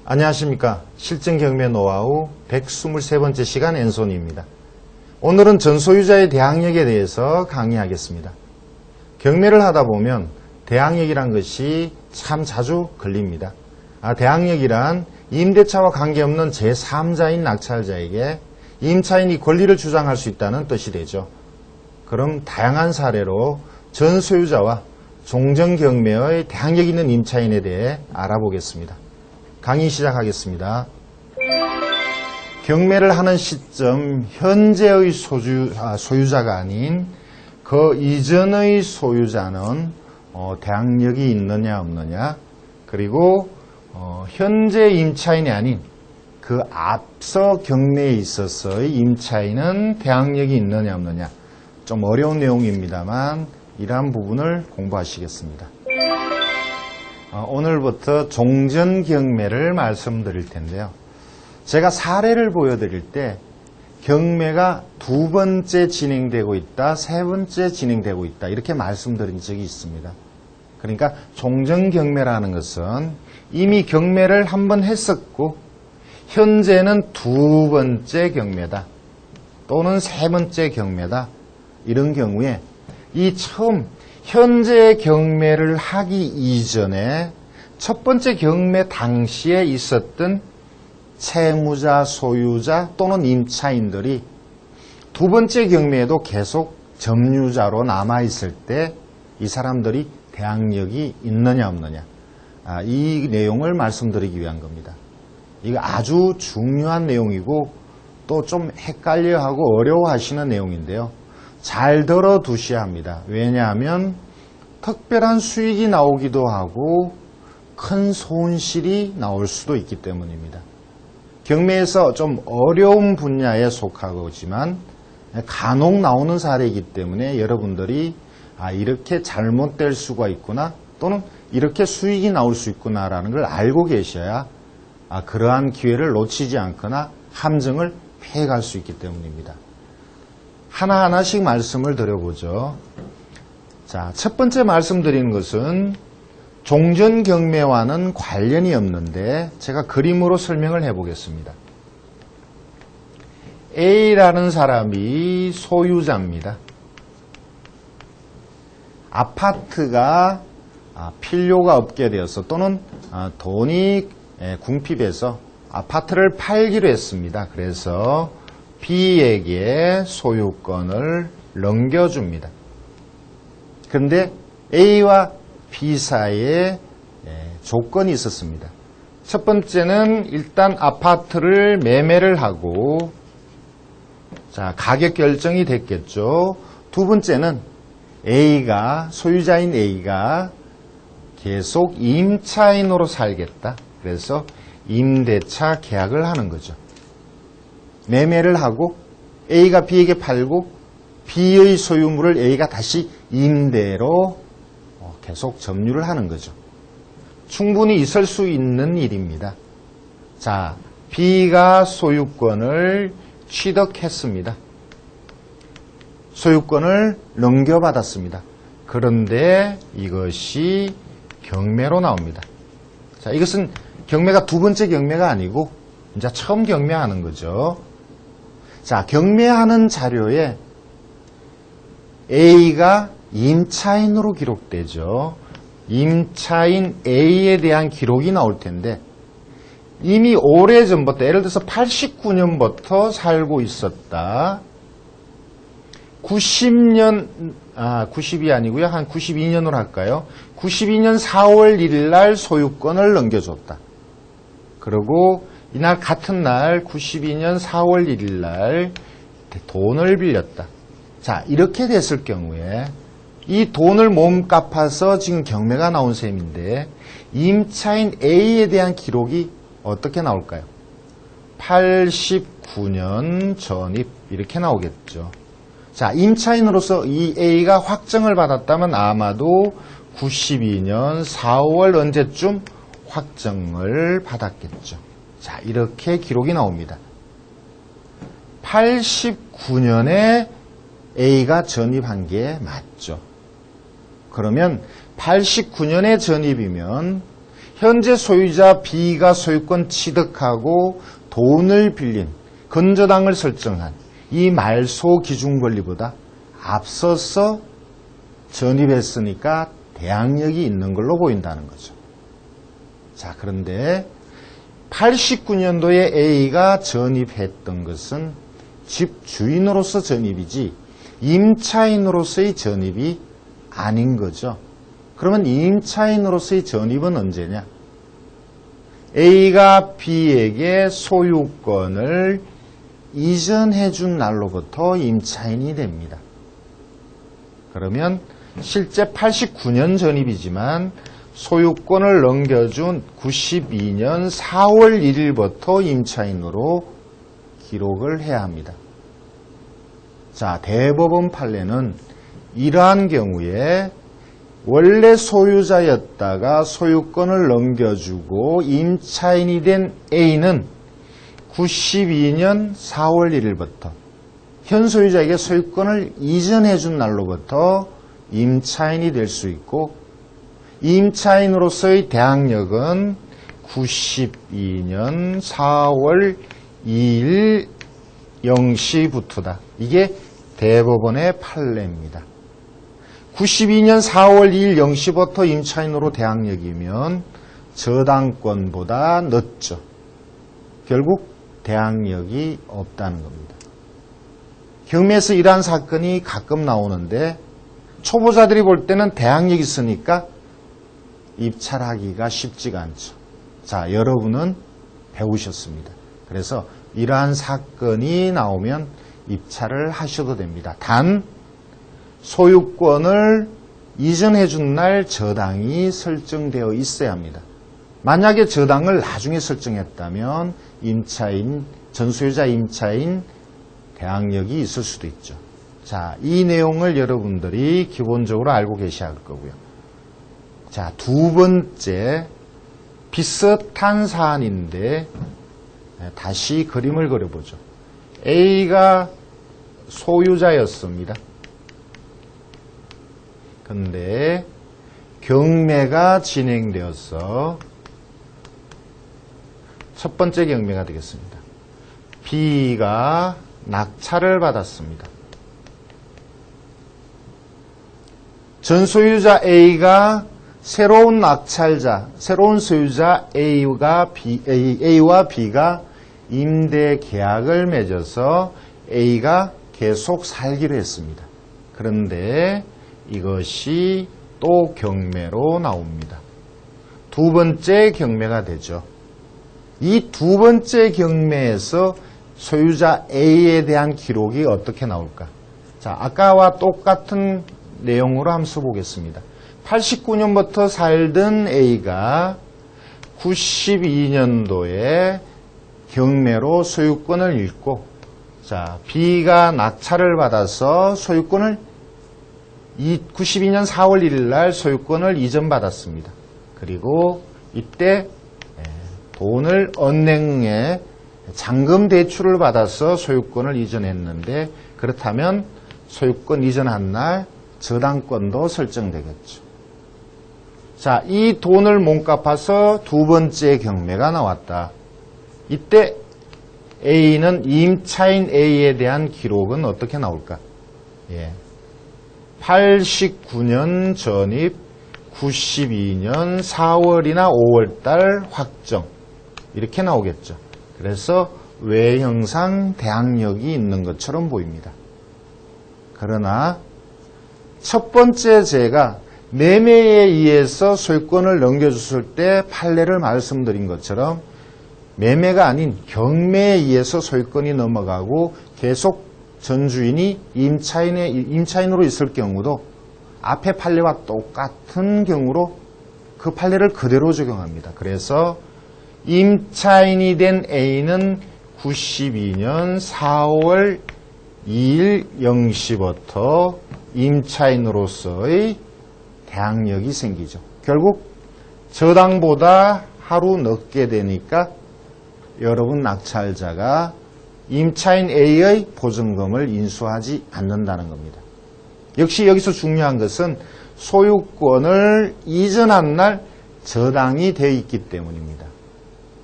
안녕하십니까. 실전경매 노하우 123번째 시간 앤소니입니다. 오늘은 전소유자의 대항력에 대해서 강의하겠습니다. 경매를 하다 보면 대항력이란 것이 참 자주 걸립니다. 대항력이란 임대차와 관계없는 제3자인 낙찰자에게 임차인이 권리를 주장할 수 있다는 뜻이 되죠. 그럼 다양한 사례로 전소유자와 종전경매의 대항력 있는 임차인에 대해 알아보겠습니다. 강의 시작하겠습니다. 경매를 하는 시점 현재의 소유자가 아닌 그 이전의 소유자는 대항력이 있느냐 없느냐, 그리고 현재 임차인이 아닌 그 앞서 경매에 있어서의 임차인은 대항력이 있느냐 없느냐, 좀 어려운 내용입니다만 이러한 부분을 공부하시겠습니다. 오늘부터 종전경매를 말씀드릴 텐데요. 제가 사례를 보여드릴 때 경매가 두 번째 진행되고 있다, 세 번째 진행되고 있다 이렇게 말씀드린 적이 있습니다. 그러니까 종전경매라는 것은 이미 경매를 한 번 했었고 현재는 두 번째 경매다 또는 세 번째 경매다, 이런 경우에 이 처음 현재 경매를 하기 이전에 첫 번째 경매 당시에 있었던 채무자, 소유자 또는 임차인들이 두 번째 경매에도 계속 점유자로 남아있을 때 이 사람들이 대항력이 있느냐 없느냐, 이 내용을 말씀드리기 위한 겁니다. 이거 아주 중요한 내용이고 또 좀 헷갈려하고 어려워하시는 내용인데요. 잘 들어두셔야 합니다. 왜냐하면 특별한 수익이 나오기도 하고 큰 손실이 나올 수도 있기 때문입니다. 경매에서 좀 어려운 분야에 속하지만 간혹 나오는 사례이기 때문에 여러분들이 이렇게 잘못될 수가 있구나 또는 이렇게 수익이 나올 수 있구나라는 걸 알고 계셔야 그러한 기회를 놓치지 않거나 함정을 피해갈 수 있기 때문입니다. 하나하나씩 말씀을 드려보죠. 자, 첫 번째 말씀드리는 것은 종전경매와는 관련이 없는데 제가 그림으로 설명을 해보겠습니다. A라는 사람이 소유자입니다. 아파트가 필요가 없게 되어서 또는 돈이 궁핍해서 아파트를 팔기로 했습니다. 그래서 B에게 소유권을 넘겨줍니다. 그런데 A와 B 사이에 조건이 있었습니다. 첫 번째는 일단 아파트를 매매를 하고 가격 결정이 됐겠죠. 두 번째는 A가, 소유자인 A가 계속 임차인으로 살겠다. 그래서 임대차 계약을 하는 거죠. 매매를 하고 A가 B에게 팔고 B의 소유물을 A가 다시 임대로 계속 점유를 하는 거죠. 충분히 있을 수 있는 일입니다. 자, B가 소유권을 취득했습니다. 소유권을 넘겨받았습니다. 그런데 이것이 경매로 나옵니다. 자, 이것은 경매가 두 번째 경매가 아니고 이제 처음 경매하는 거죠. 자, 경매하는 자료에 A가 임차인으로 기록되죠. 임차인 A에 대한 기록이 나올 텐데 이미 오래전부터, 예를 들어서 89년부터 살고 있었다. 90이 아니고요. 한 92년으로 할까요? 92년 4월 1일 날 소유권을 넘겨줬다. 그리고 이날 같은 날 92년 4월 1일 날 돈을 빌렸다. 자, 이렇게 됐을 경우에 이 돈을 몸갚아서 지금 경매가 나온 셈인데 임차인 A에 대한 기록이 어떻게 나올까요? 89년 전입 이렇게 나오겠죠. 자, 임차인으로서 이 A가 확정을 받았다면 아마도 92년 4월 언제쯤 확정을 받았겠죠. 자, 이렇게 기록이 나옵니다. 89년에 A가 전입한 게 맞죠. 그러면 89년에 전입이면 현재 소유자 B가 소유권 취득하고 돈을 빌린 건저당을 설정한 이 말소 기준 권리보다 앞서서 전입했으니까 대항력이 있는 걸로 보인다는 거죠. 자, 그런데 89년도에 A가 전입했던 것은 집 주인으로서 전입이지 임차인으로서의 전입이 아닌 거죠. 그러면 임차인으로서의 전입은 언제냐? A가 B에게 소유권을 이전해 준 날로부터 임차인이 됩니다. 그러면 실제 89년 전입이지만 소유권을 넘겨준 92년 4월 1일부터 임차인으로 기록을 해야 합니다. 자, 대법원 판례는 이러한 경우에 원래 소유자였다가 소유권을 넘겨주고 임차인이 된 A는 92년 4월 1일부터 현 소유자에게 소유권을 이전해 준 날로부터 임차인이 될 수 있고 임차인으로서의 대항력은 92년 4월 2일 0시부터다. 이게 대법원의 판례입니다. 92년 4월 2일 0시부터 임차인으로 대항력이면 저당권보다 늦죠. 결국 대항력이 없다는 겁니다. 경매에서 이러한 사건이 가끔 나오는데 초보자들이 볼 때는 대항력이 있으니까 입찰하기가 쉽지가 않죠. 자, 여러분은 배우셨습니다. 그래서 이러한 사건이 나오면 입찰을 하셔도 됩니다. 단 소유권을 이전해 준 날 저당이 설정되어 있어야 합니다. 만약에 저당을 나중에 설정했다면 임차인, 전소유자 임차인 대항력이 있을 수도 있죠. 자, 이 내용을 여러분들이 기본적으로 알고 계셔야 할 거고요. 자, 두 번째 비슷한 사안인데 다시 그림을 그려보죠. A가 소유자였습니다. 근데 경매가 진행되어서 첫 번째 경매가 되겠습니다. B가 낙찰을 받았습니다. 전소유자 A가 새로운 낙찰자, 새로운 소유자 A와 B가 임대 계약을 맺어서 A가 계속 살기로 했습니다. 그런데 이것이 또 경매로 나옵니다. 두 번째 경매가 되죠. 이 두 번째 경매에서 소유자 A에 대한 기록이 어떻게 나올까? 자, 아까와 똑같은 내용으로 한번 써보겠습니다. 89년부터 살던 A가 92년도에 경매로 소유권을 잃고, 자, B가 낙찰을 받아서 소유권을 92년 4월 1일 날 소유권을 이전받았습니다. 그리고 이때 돈을 은행에 잔금 대출을 받아서 소유권을 이전했는데, 그렇다면 소유권 이전한 날 저당권도 설정되겠죠. 자, 이 돈을 못 갚아서 두 번째 경매가 나왔다. 이때 A는 임차인 A에 대한 기록은 어떻게 나올까? 89년 전입, 92년 4월이나 5월달 확정, 이렇게 나오겠죠. 그래서 외형상 대항력이 있는 것처럼 보입니다. 그러나 첫 번째 제가 매매에 의해서 소유권을 넘겨줬을 때 판례를 말씀드린 것처럼 매매가 아닌 경매에 의해서 소유권이 넘어가고 계속 전주인이 임차인으로 있을 경우도 앞에 판례와 똑같은 경우로 그 판례를 그대로 적용합니다. 그래서 임차인이 된 A는 92년 4월 2일 0시부터 임차인으로서의 대항력이 생기죠. 결국 저당보다 하루 늦게 되니까 여러분 낙찰자가 임차인 A의 보증금을 인수하지 않는다는 겁니다. 역시 여기서 중요한 것은 소유권을 이전한 날 저당이 되어 있기 때문입니다.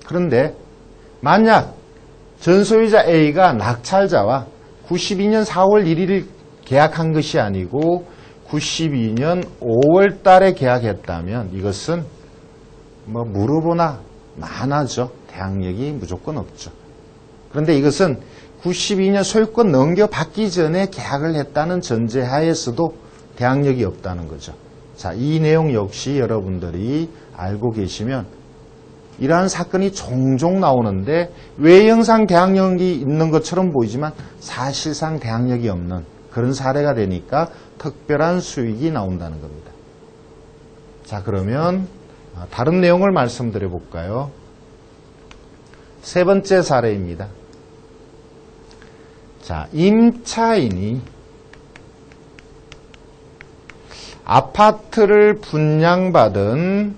그런데 만약 전소유자 A가 낙찰자와 92년 4월 1일 계약한 것이 아니고 92년 5월 달에 계약했다면 이것은 무르보나 만하죠. 대항력이 무조건 없죠. 그런데 이것은 92년 소유권 넘겨받기 전에 계약을 했다는 전제하에서도 대항력이 없다는 거죠. 자, 이 내용 역시 여러분들이 알고 계시면 이러한 사건이 종종 나오는데 외형상 대항력이 있는 것처럼 보이지만 사실상 대항력이 없는 그런 사례가 되니까 특별한 수익이 나온다는 겁니다. 자, 그러면 다른 내용을 말씀드려 볼까요? 세 번째 사례입니다. 자, 임차인이 아파트를 분양받은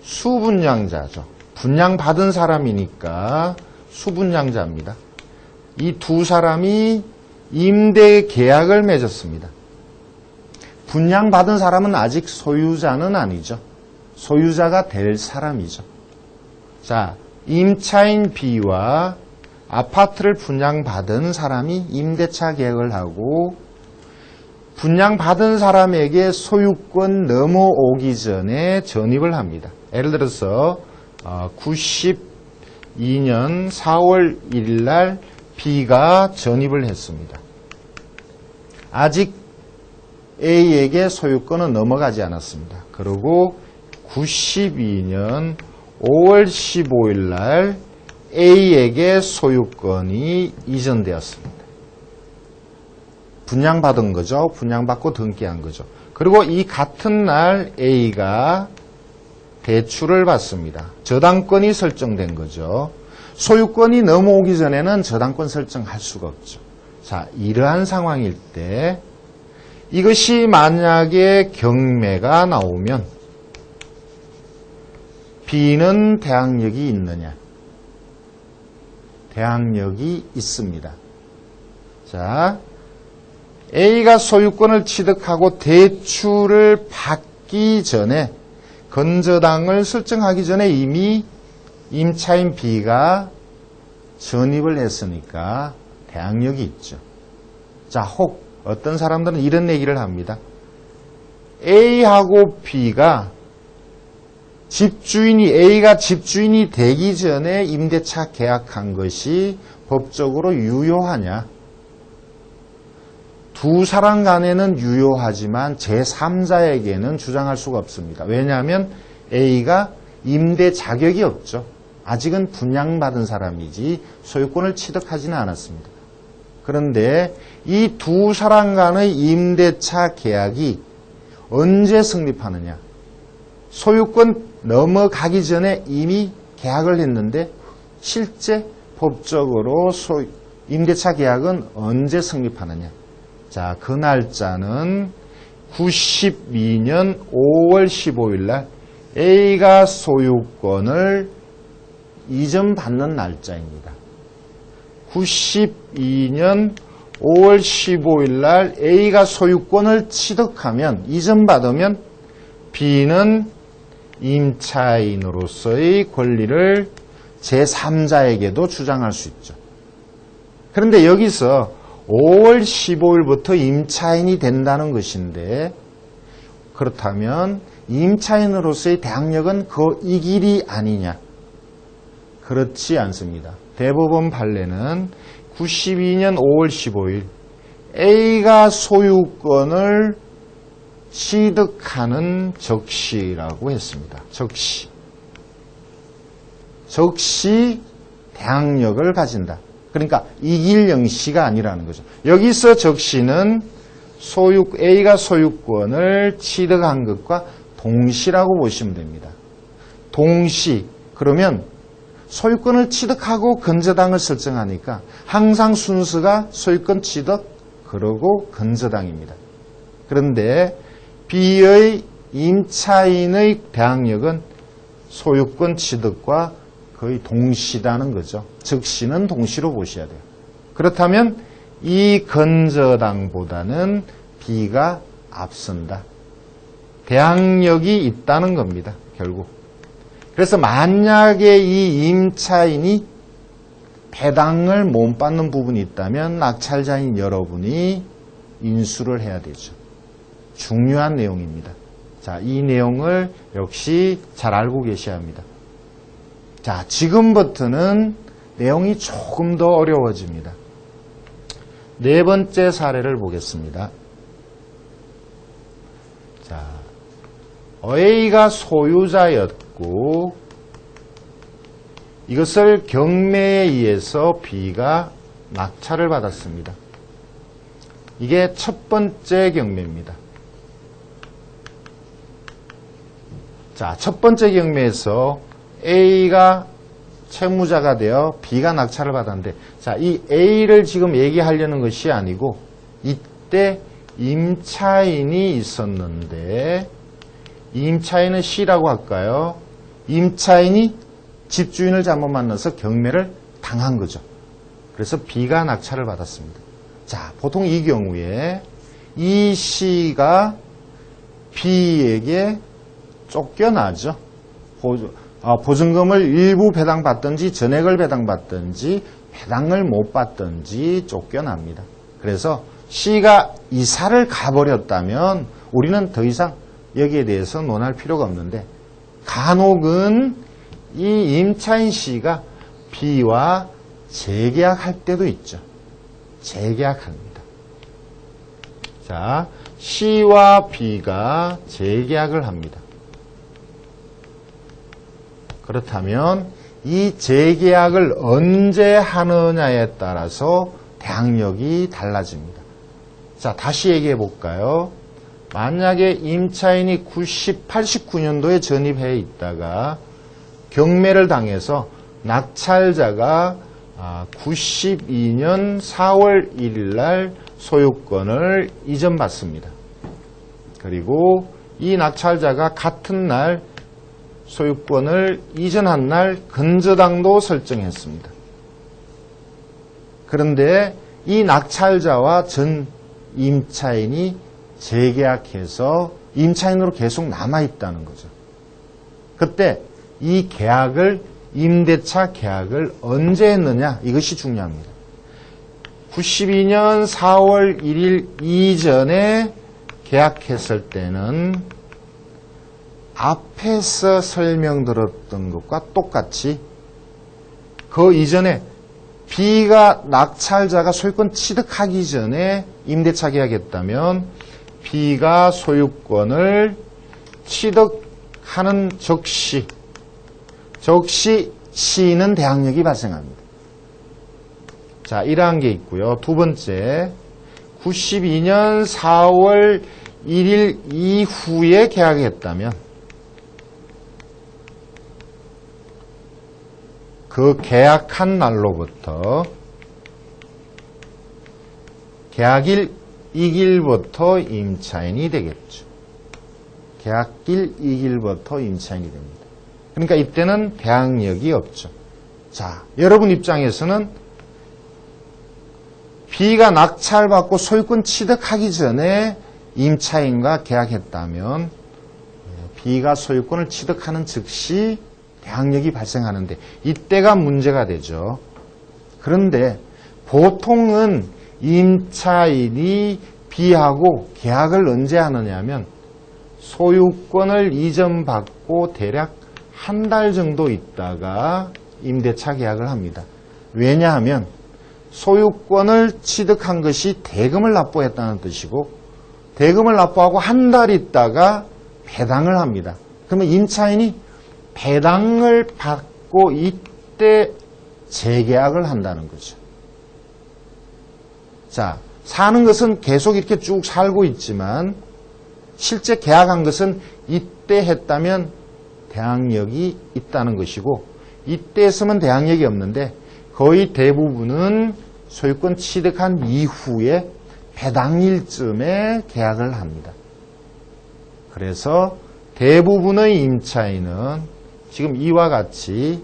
수분양자죠. 분양받은 사람이니까 수분양자입니다. 이 두 사람이 임대 계약을 맺었습니다. 분양받은 사람은 아직 소유자는 아니죠. 소유자가 될 사람이죠. 자, 임차인 B와 아파트를 분양받은 사람이 임대차 계약을 하고 분양받은 사람에게 소유권 넘어오기 전에 전입을 합니다. 예를 들어서 92년 4월 1일 날 B가 전입을 했습니다. 아직 A에게 소유권은 넘어가지 않았습니다. 그리고 92년 5월 15일 날 A에게 소유권이 이전되었습니다. 분양받은 거죠. 분양받고 등기한 거죠. 그리고 이 같은 날 A가 대출을 받습니다. 저당권이 설정된 거죠. 소유권이 넘어오기 전에는 저당권 설정할 수가 없죠. 자, 이러한 상황일 때 이것이 만약에 경매가 나오면 B는 대항력이 있느냐? 대항력이 있습니다. 자, A가 소유권을 취득하고 대출을 받기 전에 건저당을 설정하기 전에 이미 임차인 B가 전입을 했으니까 대항력이 있죠. 자, 혹 어떤 사람들은 이런 얘기를 합니다. A하고 B가 A가 집주인이 되기 전에 임대차 계약한 것이 법적으로 유효하냐? 두 사람 간에는 유효하지만 제3자에게는 주장할 수가 없습니다. 왜냐하면 A가 임대 자격이 없죠. 아직은 분양받은 사람이지 소유권을 취득하지는 않았습니다. 그런데 이 두 사람 간의 임대차 계약이 언제 성립하느냐? 소유권 넘어가기 전에 이미 계약을 했는데 실제 법적으로 임대차 계약은 언제 성립하느냐? 자, 그 날짜는 92년 5월 15일 날 A가 소유권을 이전받는 날짜입니다. 92년 5월 15일 날 A가 소유권을 취득하면, 이전받으면 B는 임차인으로서의 권리를 제3자에게도 주장할 수 있죠. 그런데 여기서 5월 15일부터 임차인이 된다는 것인데, 그렇다면 임차인으로서의 대항력은 이 길이 아니냐? 그렇지 않습니다. 대법원 판례는 92년 5월 15일 A가 소유권을 취득하는 적시라고 했습니다. 적시 대항력을 가진다. 그러니까 이길영시가 아니라는 거죠. 여기서 적시는 A가 소유권을 취득한 것과 동시라고 보시면 됩니다. 동시, 그러면 소유권을 취득하고 건저당을 설정하니까 항상 순서가 소유권 취득, 그리고 건저당입니다. 그런데 B의 임차인의 대항력은 소유권 취득과 거의 동시라는 거죠. 적시는 동시로 보셔야 돼요. 그렇다면 이 건저당보다는 B가 앞선다. 대항력이 있다는 겁니다. 결국. 그래서 만약에 이 임차인이 배당을 못 받는 부분이 있다면 낙찰자인 여러분이 인수를 해야 되죠. 중요한 내용입니다. 자, 이 내용을 역시 잘 알고 계셔야 합니다. 자, 지금부터는 내용이 조금 더 어려워집니다. 네 번째 사례를 보겠습니다. 자, A가 소유자였고 이것을 경매에 의해서 B가 낙찰을 받았습니다. 이게 첫 번째 경매입니다. 자, 첫 번째 경매에서 A가 채무자가 되어 B가 낙찰을 받았는데, 자, 이 A를 지금 얘기하려는 것이 아니고, 이때 임차인이 있었는데, 임차인은 C라고 할까요? 임차인이 집주인을 잘못 만나서 경매를 당한 거죠. 그래서 B가 낙찰을 받았습니다. 자, 보통 이 경우에 이 C가 B에게 쫓겨나죠. 보증금을 일부 배당받든지 전액을 배당받든지 배당을 못 받든지 쫓겨납니다. 그래서 C가 이사를 가버렸다면 우리는 더 이상 여기에 대해서 논할 필요가 없는데, 간혹은 이 임차인 C가 B와 재계약할 때도 있죠. 재계약합니다. 자, C와 B가 재계약을 합니다. 그렇다면 이 재계약을 언제 하느냐에 따라서 대항력이 달라집니다. 자, 다시 얘기해 볼까요? 만약에 임차인이 89년도에 전입해 있다가 경매를 당해서 낙찰자가 92년 4월 1일 날 소유권을 이전받습니다. 그리고 이 낙찰자가 같은 날 소유권을 이전한 날 근저당도 설정했습니다. 그런데 이 낙찰자와 전 임차인이 재계약해서 임차인으로 계속 남아있다는 거죠. 그때 이 계약을, 임대차 계약을 언제 했느냐, 이것이 중요합니다. 92년 4월 1일 이전에 계약했을 때는 앞에서 설명드렸던 것과 똑같이 그 이전에 B가 낙찰자가 소유권 취득하기 전에 임대차 계약했다면 B가 소유권을 취득하는 즉시 C는 대항력이 발생합니다. 자, 이러한 게 있고요. 두 번째, 92년 4월 1일 이후에 계약했다면 그 계약한 날로부터 계약일 2일부터 임차인이 되겠죠. 계약일 2일부터 임차인이 됩니다. 그러니까 이때는 대항력이 없죠. 자, 여러분 입장에서는 B가 낙찰받고 소유권 취득하기 전에 임차인과 계약했다면 B가 소유권을 취득하는 즉시 대항력이 발생하는데 이때가 문제가 되죠. 그런데 보통은 임차인이 B하고 계약을 언제 하느냐면 소유권을 이전받고 대략 한 달 정도 있다가 임대차 계약을 합니다. 왜냐하면 소유권을 취득한 것이 대금을 납부했다는 뜻이고 대금을 납부하고 한 달 있다가 배당을 합니다. 그러면 임차인이 배당을 받고 이때 재계약을 한다는 거죠. 자, 사는 것은 계속 이렇게 쭉 살고 있지만 실제 계약한 것은 이때 했다면 대항력이 있다는 것이고 이때 했으면 대항력이 없는데 거의 대부분은 소유권 취득한 이후에 배당일쯤에 계약을 합니다. 그래서 대부분의 임차인은 지금 이와 같이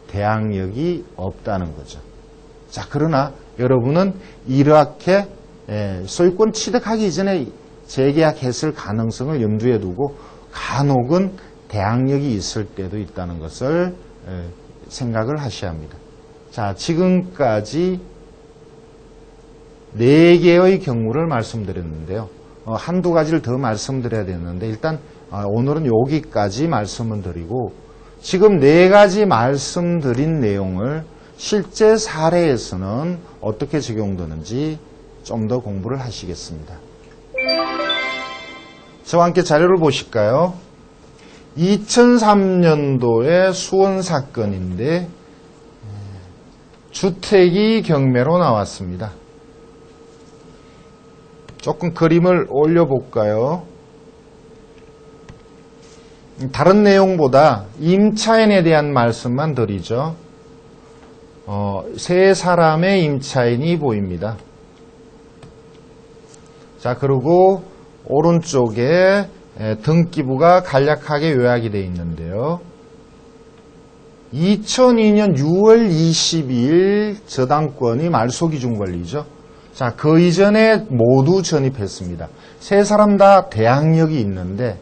대항력이 없다는 거죠. 자, 그러나 여러분은 이렇게 소유권 취득하기 이전에 재계약했을 가능성을 염두에 두고 간혹은 대항력이 있을 때도 있다는 것을 생각을 하셔야 합니다. 자, 지금까지 4개의 경우를 말씀드렸는데요. 한두 가지를 더 말씀드려야 되는데 일단 오늘은 여기까지 말씀을 드리고 지금 4가지 말씀드린 내용을 실제 사례에서는 어떻게 적용되는지 좀 더 공부를 하시겠습니다. 저와 함께 자료를 보실까요? 2003년도의 수원 사건인데 주택이 경매로 나왔습니다. 조금 그림을 올려볼까요? 다른 내용보다 임차인에 대한 말씀만 드리죠. 세 사람의 임차인이 보입니다. 자, 그리고 오른쪽에 등기부가 간략하게 요약이 되어 있는데요. 2002년 6월 22일 저당권이 말소기준 권리죠. 자, 그 이전에 모두 전입했습니다. 세 사람 다 대항력이 있는데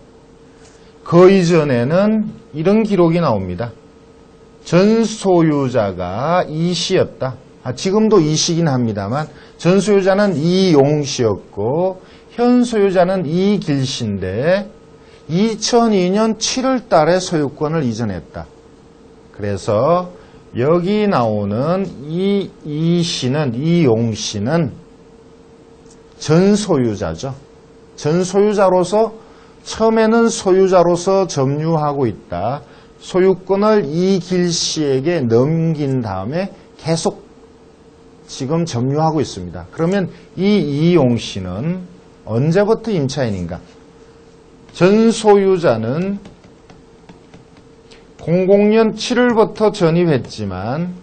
그 이전에는 이런 기록이 나옵니다. 전 소유자가 이씨였다. 지금도 이씨긴 합니다만 전 소유자는 이용씨였고 현 소유자는 이길씨인데 2002년 7월 달에 소유권을 이전했다. 그래서 여기 나오는 이씨는 이용씨는 전 소유자죠. 전 소유자로서 처음에는 소유자로서 점유하고 있다. 소유권을 이길씨에게 넘긴 다음에 계속 지금 점유하고 있습니다. 그러면 이용씨는 언제부터 임차인인가? 전 소유자는 00년 7월부터 전입했지만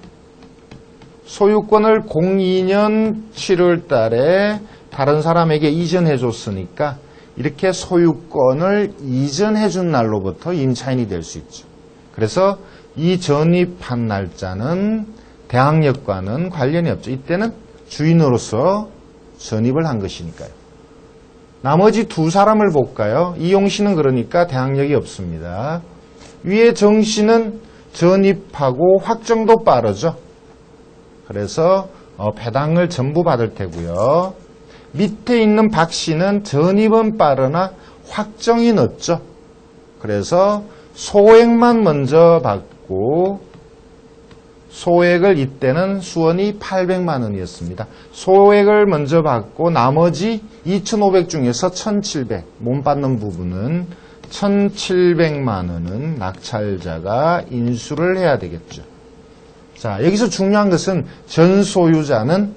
소유권을 02년 7월 달에 다른 사람에게 이전해 줬으니까 이렇게 소유권을 이전해 준 날로부터 임차인이 될 수 있죠. 그래서 이 전입한 날짜는 대항력과는 관련이 없죠. 이때는 주인으로서 전입을 한 것이니까요. 나머지 두 사람을 볼까요? 이용씨는 그러니까 대항력이 없습니다. 위에 정씨는 전입하고 확정도 빠르죠. 그래서 배당을 전부 받을 테고요. 밑에 있는 박씨는 전입은 빠르나 확정이 늦죠. 그래서 소액만 먼저 받고 소액을 이때는 수원이 800만 원이었습니다. 소액을 먼저 받고 나머지 2,500 중에서 1,700 못 받는 부분은 1,700만 원은 낙찰자가 인수를 해야 되겠죠. 자, 여기서 중요한 것은 전 소유자는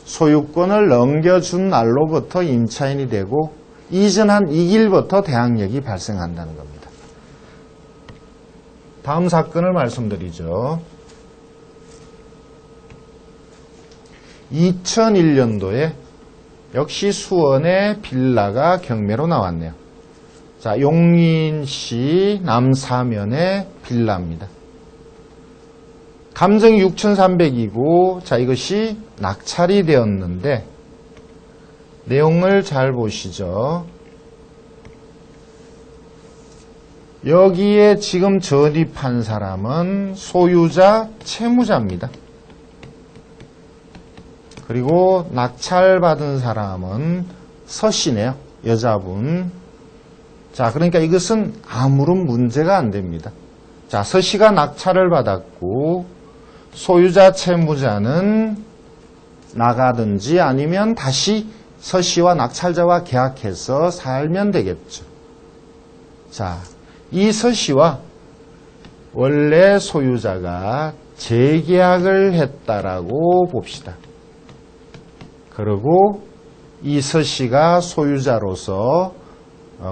소유권을 넘겨준 날로부터 임차인이 되고 이전한 이 길부터 대항력이 발생한다는 겁니다. 다음 사건을 말씀드리죠. 2001년도에 역시 수원의 빌라가 경매로 나왔네요. 자, 용인시 남사면의 빌라입니다. 감정이 6,300이고 자, 이것이 낙찰이 되었는데 내용을 잘 보시죠. 여기에 지금 전입한 사람은 소유자 채무자입니다. 그리고 낙찰받은 사람은 서씨네요. 여자분. 자, 그러니까 이것은 아무런 문제가 안 됩니다. 자, 서씨가 낙찰을 받았고 소유자 채무자는 나가든지 아니면 다시 서씨와 낙찰자와 계약해서 살면 되겠죠. 자, 이 서씨와 원래 소유자가 재계약을 했다라고 봅시다. 그리고 이 서씨가 소유자로서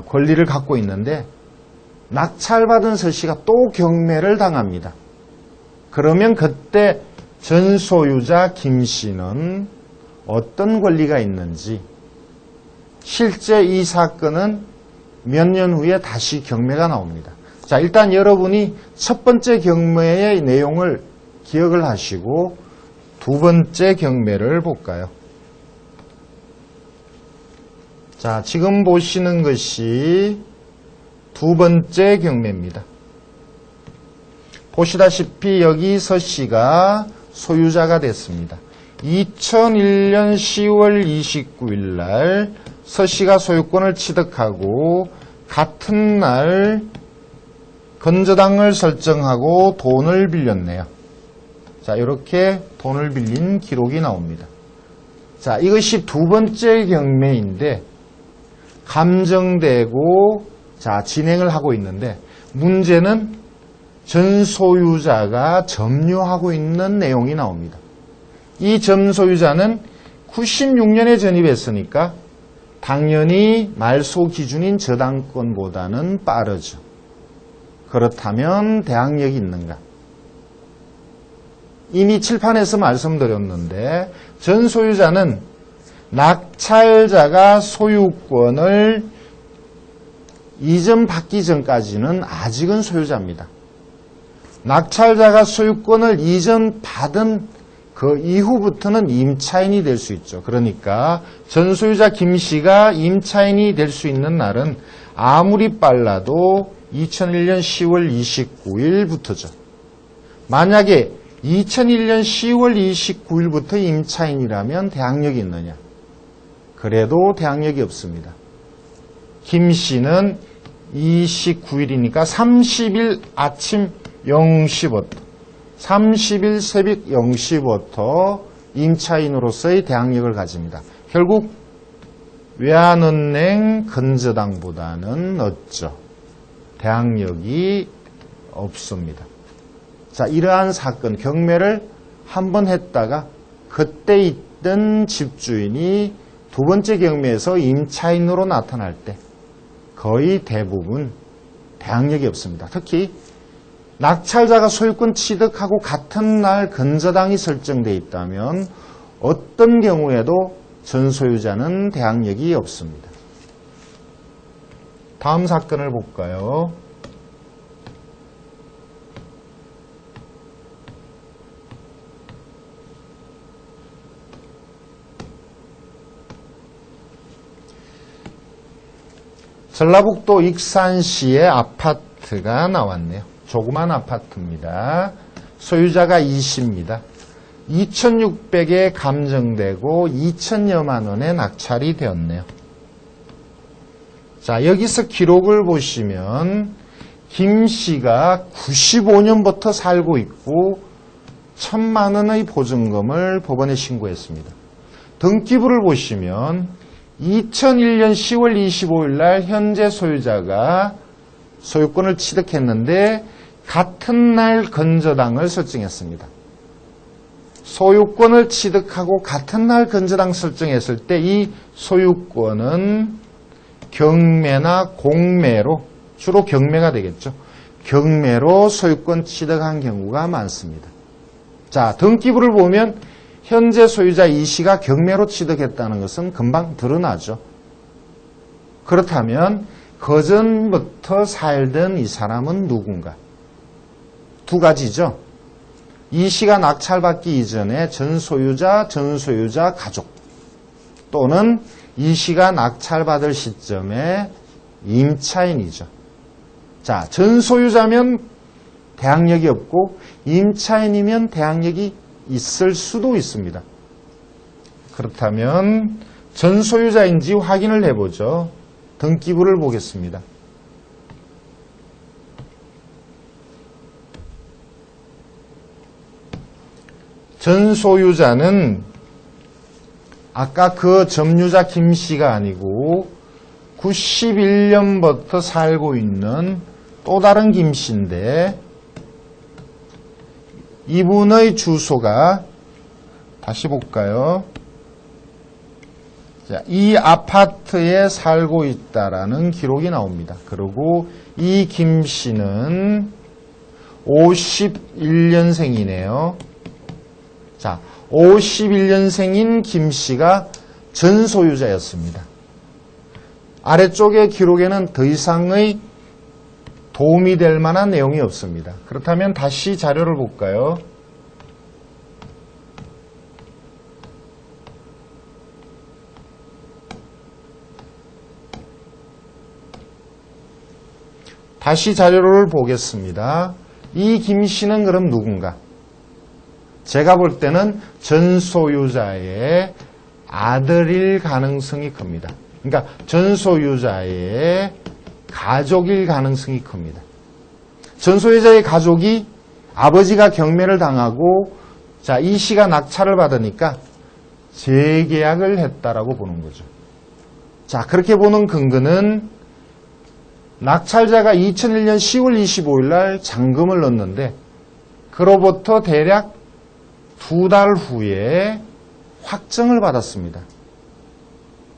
권리를 갖고 있는데 낙찰받은 서씨가 또 경매를 당합니다. 그러면 그때 전 소유자 김씨는 어떤 권리가 있는지 실제 이 사건은 몇 년 후에 다시 경매가 나옵니다. 자, 일단 여러분이 첫 번째 경매의 내용을 기억을 하시고 두 번째 경매를 볼까요? 자, 지금 보시는 것이 두 번째 경매입니다. 보시다시피 여기 서씨가 소유자가 됐습니다. 2001년 10월 29일 날 서씨가 소유권을 취득하고 같은 날 건저당을 설정하고 돈을 빌렸네요. 자, 이렇게 돈을 빌린 기록이 나옵니다. 자, 이것이 두 번째 경매인데 감정되고 자, 진행을 하고 있는데 문제는 전 소유자가 점유하고 있는 내용이 나옵니다. 이 전 소유자는 96년에 전입했으니까 당연히 말소 기준인 저당권보다는 빠르죠. 그렇다면 대항력이 있는가? 이미 칠판에서 말씀드렸는데 전 소유자는 낙찰자가 소유권을 이전받기 전까지는 아직은 소유자입니다. 낙찰자가 소유권을 이전받은 그 이후부터는 임차인이 될 수 있죠. 그러니까 전 소유자 김 씨가 임차인이 될 수 있는 날은 아무리 빨라도 2001년 10월 29일부터죠. 만약에 2001년 10월 29일부터 임차인이라면 대항력이 있느냐? 그래도 대항력이 없습니다. 김 씨는 29일이니까 30일 아침 0시부터 30일 새벽 0시부터 임차인으로서의 대항력을 가집니다. 결국 외환은행 건저당보다는 늦죠. 대항력이 없습니다. 자, 이러한 사건, 경매를 한 번 했다가 그때 있던 집주인이 두 번째 경매에서 임차인으로 나타날 때 거의 대부분 대항력이 없습니다. 특히 낙찰자가 소유권 취득하고 같은 날 건저당이 설정되어 있다면 어떤 경우에도 전 소유자는 대항력이 없습니다. 다음 사건을 볼까요? 전라북도 익산시의 아파트가 나왔네요. 조그만 아파트입니다. 소유자가 이 씨입니다. 2,600에 감정되고 2천여만 원에 낙찰이 되었네요. 자, 여기서 기록을 보시면 김 씨가 95년부터 살고 있고 1,000만 원의 보증금을 법원에 신고했습니다. 등기부를 보시면 2001년 10월 25일 날 현재 소유자가 소유권을 취득했는데 같은 날 건저당을 설정했습니다. 소유권을 취득하고 같은 날 건저당 설정했을 때 이 소유권은 경매나 공매로, 주로 경매가 되겠죠. 경매로 소유권 취득한 경우가 많습니다. 자, 등기부를 보면 현재 소유자 이 씨가 경매로 취득했다는 것은 금방 드러나죠. 그렇다면 그전부터 살던 이 사람은 누군가? 두 가지죠. 이 씨가 낙찰받기 이전에 전소유자 가족 또는 이 씨가 낙찰받을 시점에 임차인이죠. 자, 전소유자면 대항력이 없고 임차인이면 대항력이 있을 수도 있습니다. 그렇다면 전소유자인지 확인을 해보죠. 등기부를 보겠습니다. 전소유자는 아까 그 점유자 김 씨가 아니고 91년부터 살고 있는 또 다른 김 씨인데 이분의 주소가 다시 볼까요? 자, 이 아파트에 살고 있다라는 기록이 나옵니다. 그리고 이 김 씨는 51년생이네요. 자, 51년생인 김 씨가 전소유자였습니다. 아래쪽의 기록에는 더 이상의 도움이 될 만한 내용이 없습니다. 그렇다면 다시 자료를 볼까요? 다시 자료를 보겠습니다. 이 김 씨는 그럼 누군가? 제가 볼 때는 전소유자의 아들일 가능성이 큽니다. 그러니까 전소유자의 가족일 가능성이 큽니다. 전소유자의 가족이 아버지가 경매를 당하고 자, 이 씨가 낙찰을 받으니까 재계약을 했다라고 보는 거죠. 자, 그렇게 보는 근거는 낙찰자가 2001년 10월 25일 날 잔금을 넣었는데 그로부터 대략 2달 후에 확정을 받았습니다.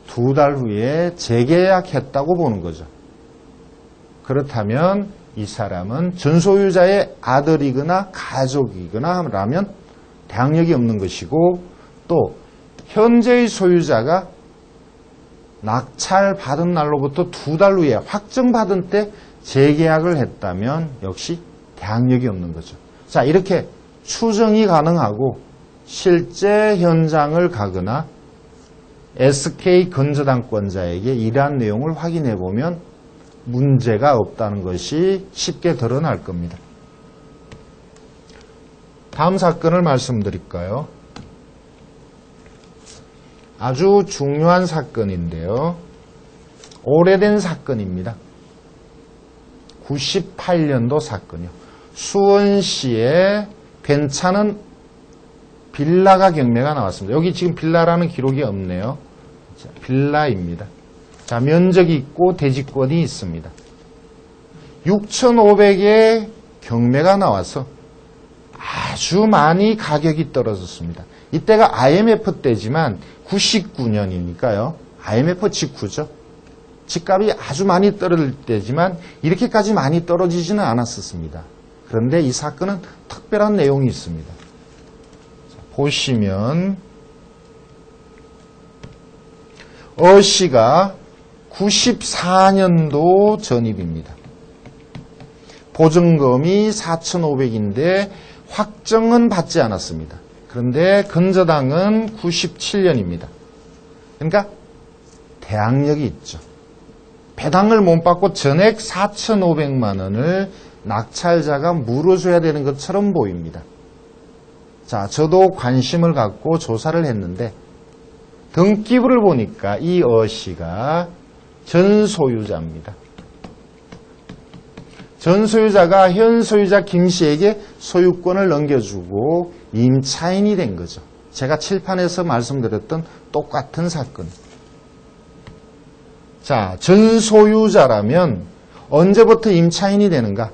2달 후에 재계약했다고 보는 거죠. 그렇다면 이 사람은 전소유자의 아들이거나 가족이거나 하면 대항력이 없는 것이고 또 현재의 소유자가 낙찰 받은 날로부터 2달 후에 확정받은 때 재계약을 했다면 역시 대항력이 없는 거죠. 자, 이렇게 추정이 가능하고 실제 현장을 가거나 SK 건저당권자에게 이러한 내용을 확인해 보면 문제가 없다는 것이 쉽게 드러날 겁니다. 다음 사건을 말씀드릴까요? 아주 중요한 사건인데요. 오래된 사건입니다. 98년도 사건이요. 수원시에 괜찮은 빌라가 경매가 나왔습니다. 여기 지금 빌라라는 기록이 없네요. 자, 빌라입니다. 자, 면적이 있고 대지권이 있습니다. 6,500에 경매가 나와서 아주 많이 가격이 떨어졌습니다. 이때가 IMF 때지만 99년이니까요. IMF 직후죠. 집값이 아주 많이 떨어질 때지만 이렇게까지 많이 떨어지지는 않았었습니다. 그런데 이 사건은 특별한 내용이 있습니다. 자, 보시면 어씨가 94년도 전입입니다. 보증금이 4,500인데 확정은 받지 않았습니다. 그런데 건저당은 97년입니다. 그러니까 대항력이 있죠. 배당을 못 받고 전액 4,500만 원을 낙찰자가 물어줘야 되는 것처럼 보입니다. 자, 저도 관심을 갖고 조사를 했는데 등기부를 보니까 이 어씨가 전소유자입니다. 전소유자가 현 소유자 김 씨에게 소유권을 넘겨주고 임차인이 된 거죠. 제가 칠판에서 말씀드렸던 똑같은 사건. 자, 전소유자라면 언제부터 임차인이 되는가?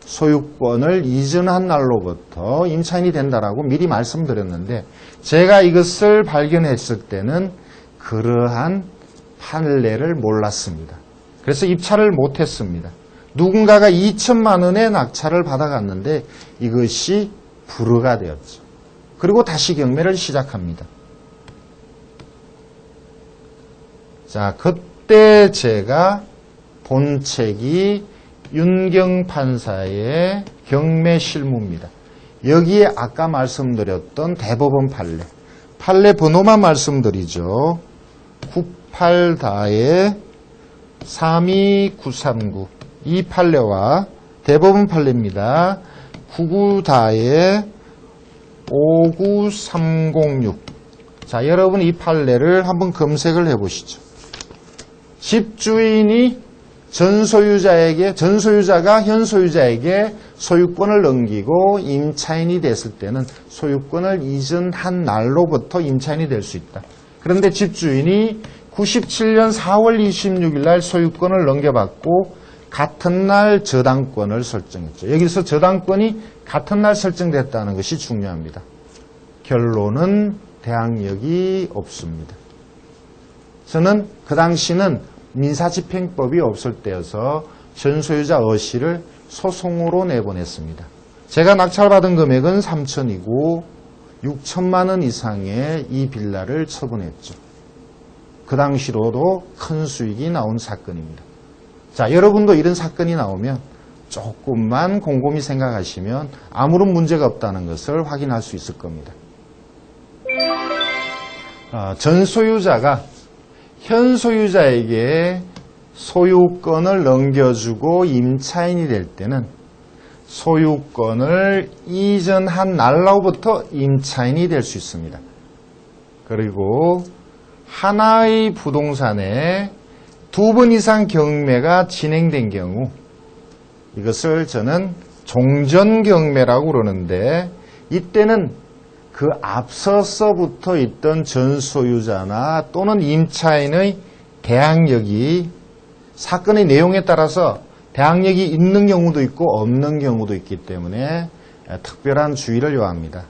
소유권을 이전한 날로부터 임차인이 된다라고 미리 말씀드렸는데 제가 이것을 발견했을 때는 그러한 판례를 몰랐습니다. 그래서 입찰을 못했습니다. 누군가가 2천만 원의 낙찰을 받아갔는데 이것이 불허가 되었죠. 그리고 다시 경매를 시작합니다. 자, 그때 제가 본 책이 윤경 판사의 경매 실무입니다. 여기에 아까 말씀드렸던 대법원 판례. 판례 번호만 말씀드리죠. 98-32939. 이 판례와 대법원 판례입니다. 99-59306. 자, 여러분 이 판례를 한번 검색을 해보시죠. 집주인이 전소유자가 현소유자에게 소유권을 넘기고 임차인이 됐을 때는 소유권을 이전한 날로부터 임차인이 될 수 있다. 그런데 집주인이 97년 4월 26일 날 소유권을 넘겨받고 같은 날 저당권을 설정했죠. 여기서 저당권이 같은 날 설정됐다는 것이 중요합니다. 결론은 대항력이 없습니다. 저는 그 당시는 민사집행법이 없을 때여서 전소유자 어씨를 소송으로 내보냈습니다. 제가 낙찰받은 금액은 3천이고 6천만 원 이상의 이 빌라를 처분했죠. 그 당시로도 큰 수익이 나온 사건입니다. 자, 여러분도 이런 사건이 나오면 조금만 곰곰이 생각하시면 아무런 문제가 없다는 것을 확인할 수 있을 겁니다. 전소유자가 현소유자에게 소유권을 넘겨주고 임차인이 될 때는 소유권을 이전한 날로부터 임차인이 될 수 있습니다. 그리고 하나의 부동산에 2번 이상 경매가 진행된 경우 이것을 저는 종전경매라고 그러는데 이때는 그 앞서서부터 있던 전소유자나 또는 임차인의 대항력이 사건의 내용에 따라서 대항력이 있는 경우도 있고 없는 경우도 있기 때문에 특별한 주의를 요합니다.